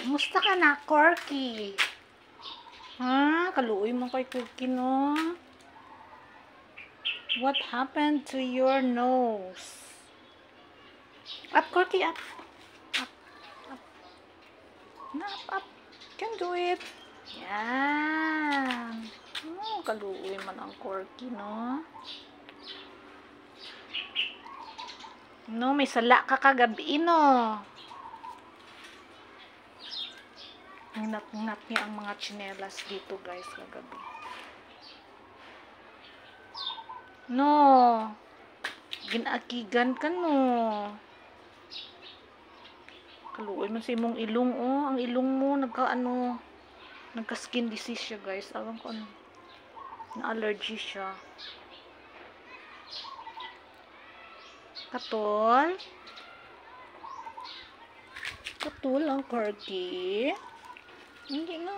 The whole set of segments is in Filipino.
Musta ka na, Corky? Ha? Kaluoy mo kay Corky, no? What happened to your nose? Up, Corky, up. Up, up. Na, up. Can do it. Yan. Kaluoy man ang Corky, no? No, may sala ka kagabi, no? Nginat-nginat niya ang mga tsinelas dito, guys, kagabi. No. Ginakigan ka, no. Kaluoy man sa imong ilong, oh. Ang ilong mo, nagka-skin disease siya, guys. Alam ko ano. Na-allergy siya. Katol. Katol ang Corky. Hindi no.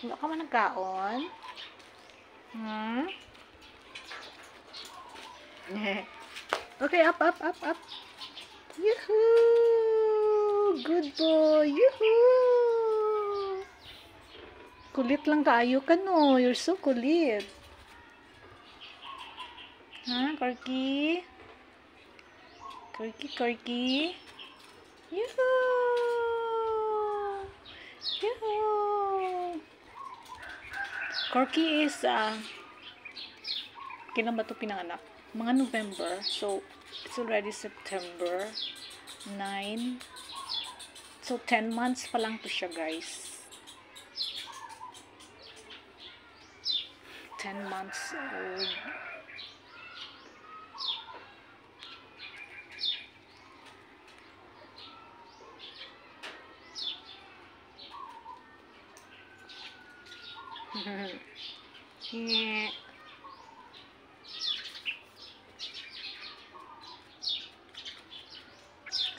Wala ka man nagkaon. Okay, up. Yuhuu! Good boy! Yuhuu! Kulit lang kaayo ka, no? You're so kulit. Ha, Corky? Corky? Yuhuu! Yuhuu! Corky is, kailan ba ito pinanganak? Mga November. So, it's already September 9. So, 10 months pa lang to siya, guys. 10 months old. Yeah.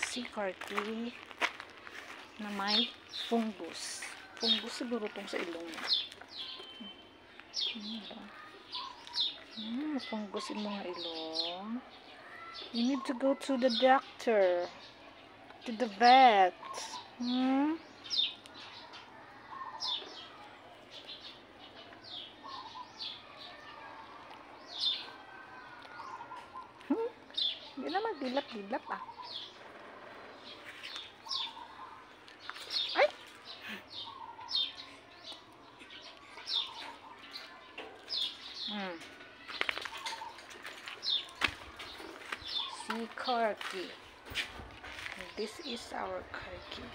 Si Corky na may fungus. Fungus siguro itong sa ilong mo. Fungus yung mga ilong. You need to go to the doctor. To the vet. Hindi na magdilap-dilap ah. Ay! Si Corky. This is our Corky.